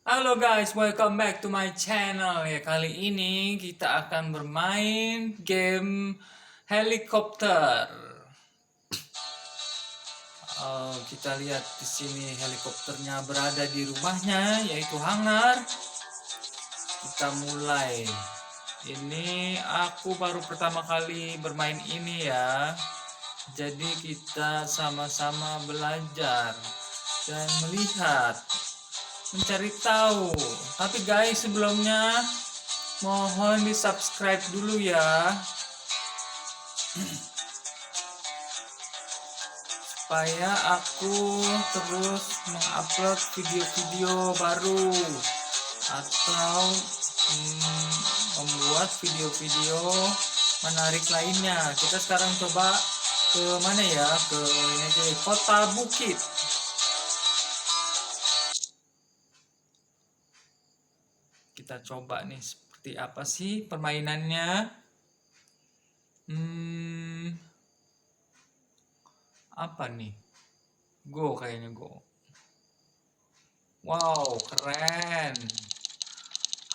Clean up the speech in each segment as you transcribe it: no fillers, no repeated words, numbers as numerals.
Halo guys, welcome back to my channel. Ya, kali ini kita akan bermain game helikopter. Kita lihat di sini helikopternya berada di rumahnya, yaitu hangar. Kita mulai. Ini aku baru pertama kali bermain ini ya. Jadi kita sama-sama belajar dan melihat, mencari tahu. Tapi guys, sebelumnya mohon di subscribe dulu ya, supaya aku terus mengupload video-video baru atau membuat video-video menarik lainnya. Kita sekarang coba ke mana ya, ke ini aja, Kota Bukit. Kita coba nih seperti apa sih permainannya. Apa nih? Go, kayaknya go. Wow, keren.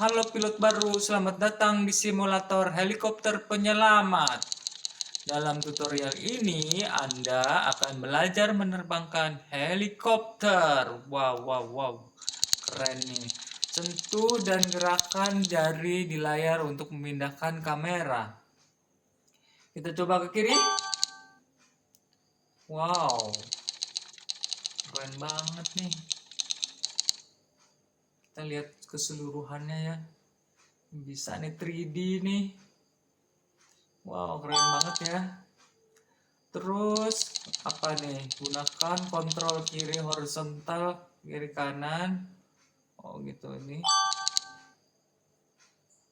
Halo pilot baru, selamat datang di simulator helikopter penyelamat. Dalam tutorial ini, Anda akan belajar menerbangkan helikopter. Wow. Keren nih. Sentuh dan gerakan jari di layar untuk memindahkan kamera. Kita coba ke kiri. Wow. Keren banget nih. Kita lihat keseluruhannya ya. Bisa nih 3D nih. Wow, keren banget ya. Terus apa nih? Gunakan kontrol kiri horizontal, kiri kanan. Oh gitu, ini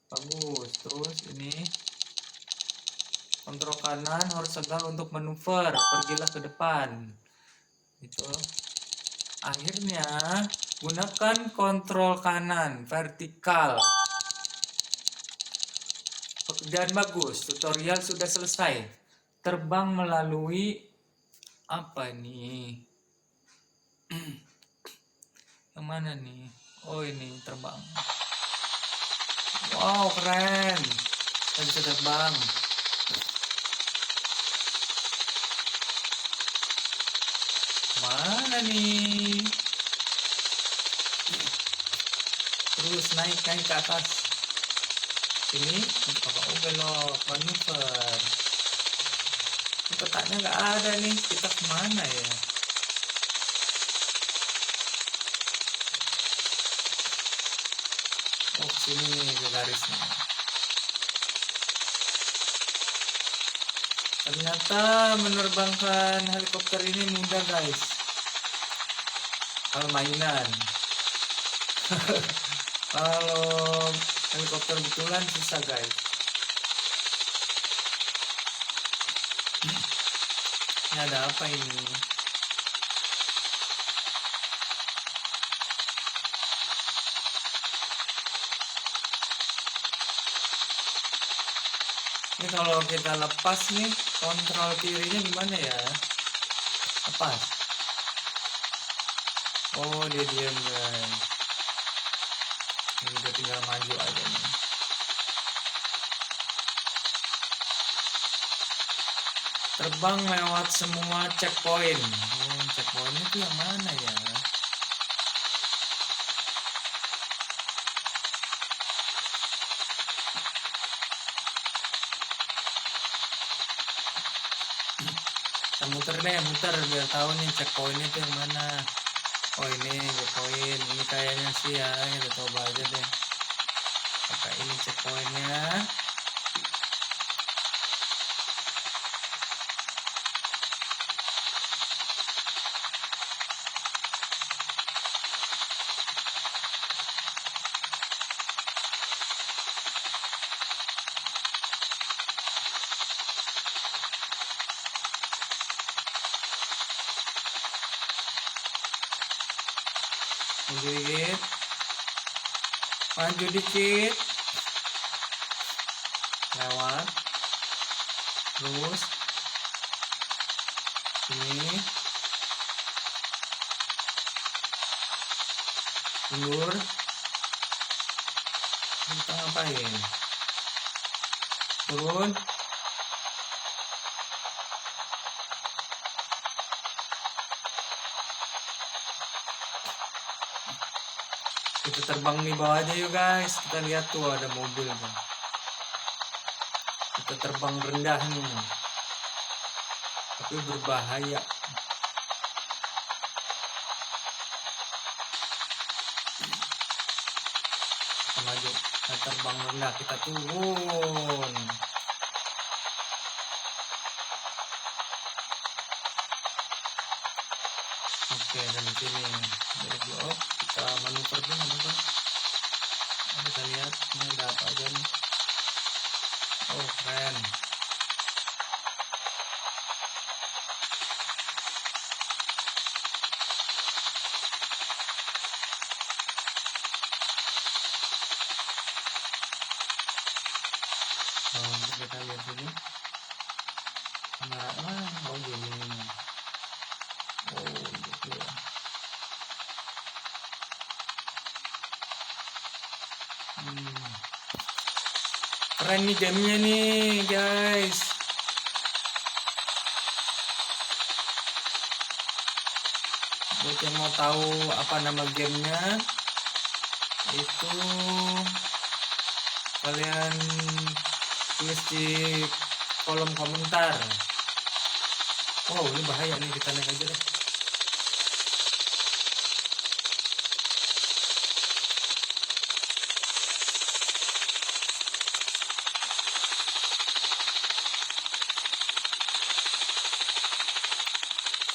bagus. Terus ini kontrol kanan horizontal untuk manuver, pergilah ke depan. Gitu. Akhirnya gunakan kontrol kanan vertikal. Pekerjaan bagus, tutorial sudah selesai. Terbang melalui apa nih? Yang mana nih? Oh, ini terbang. Wow, keren. Kita bisa terbang. Mana nih? Terus naik ke atas. Ini untuk apa? Oh, belok, manuver. Petaknya nggak ada nih. Kita kemana ya? Oh, sini ke garisnya. Ternyata menerbangkan helikopter ini mudah guys. Kalau mainan. Kalau helikopter betulan susah guys. Ini ada apa ini? Ini kalau kita lepas nih, kontrol kirinya gimana ya? Lepas. Oh, dia diam guys. Ini udah tinggal maju aja nih. Terbang lewat semua checkpoint. Oh, checkpointnya tuh yang mana ya? Kita muter deh, muter biar tahu nih checkpointnya tuh yang mana. Oh, ini checkpoint. Ini kayaknya sih ya, kita coba aja deh. Pakai ini checkpointnya. Maju dikit, lewat, terus ini, mundur, Kita ngapain? Turun. Kita terbang di bawah aja yuk guys. Kita lihat tuh ada mobil tuh. Kita terbang rendah nih. Tapi berbahaya. Kita maju. Kita terbang rendah. Kita turun. Oke, dan sini kita manuver dulu, manuver. Kita lihat ini ada apa aja nih. Oh, keren. Kita lihat sini. Kamera mana? Oh, gini. Oh, gitu ya. Keren nih gamenya nih guys. Buat yang mau tahu apa nama gamenya, itu kalian tulis di kolom komentar. Wow, ini bahaya nih, kita naik aja deh.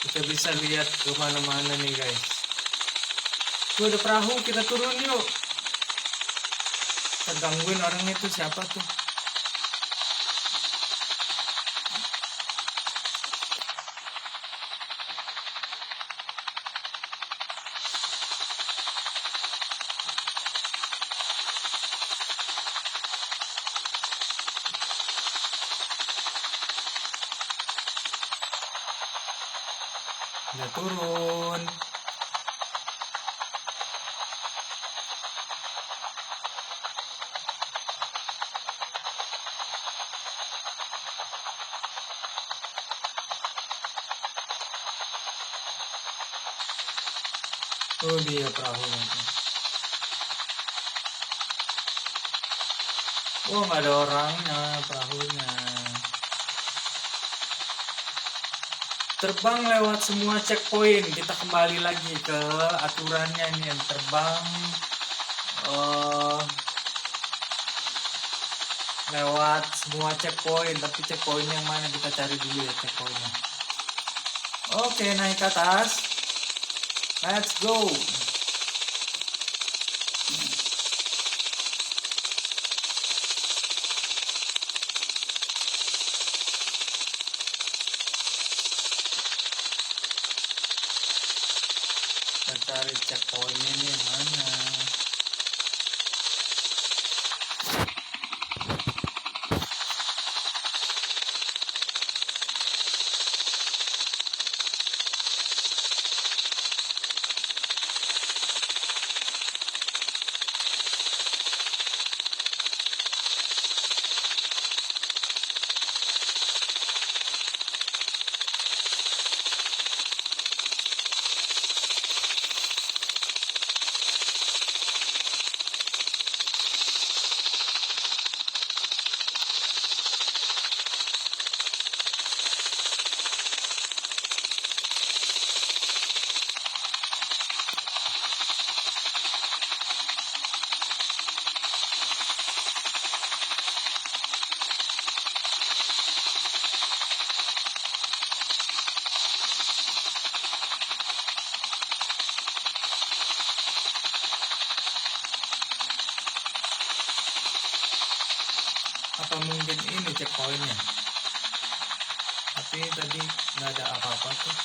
Kita bisa lihat kemana-mana nih guys. Tuh ada perahu, kita turun yuk. Kita gangguin orang itu, siapa tuh? Udah turun. Oh dia perahunya. Oh nggak ada orangnya perahunya. Terbang lewat semua checkpoint. Kita kembali lagi ke aturannya nih, yang terbang lewat semua checkpoint. Tapi checkpointnya yang mana, kita cari dulu ya checkpointnya. Oke, naik ke atas. Let's go. Kita cari checkpointnya nih mana. Apa mungkin ini checkpointnya? Tapi tadi nggak ada apa-apa tuh.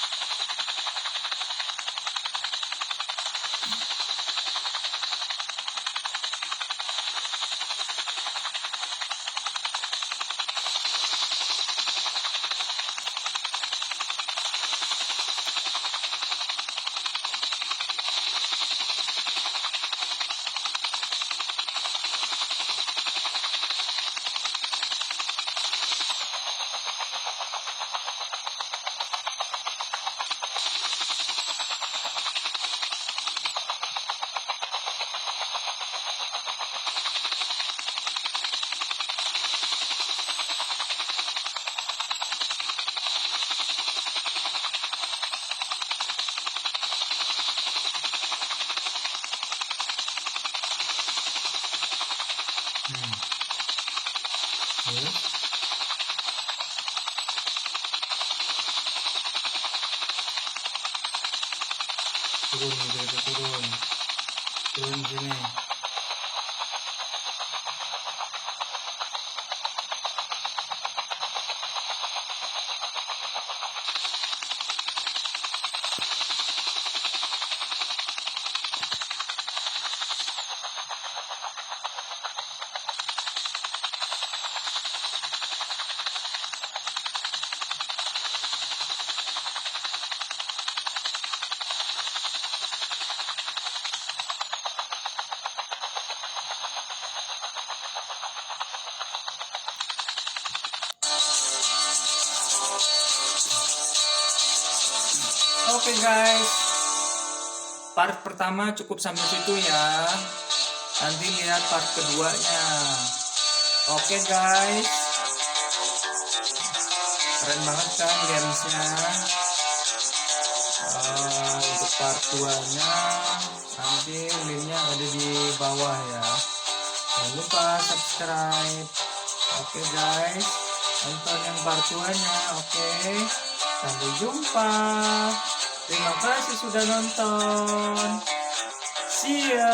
turun sini. Oke guys, part pertama cukup sampai situ ya. Nanti lihat part keduanya. Oke guys, keren banget kan gamesnya. Untuk part 2-nya nanti linknya ada di bawah ya. Jangan lupa subscribe. Oke guys, nonton yang part 2-nya. Oke, sampai jumpa. Terima kasih sudah nonton. See ya.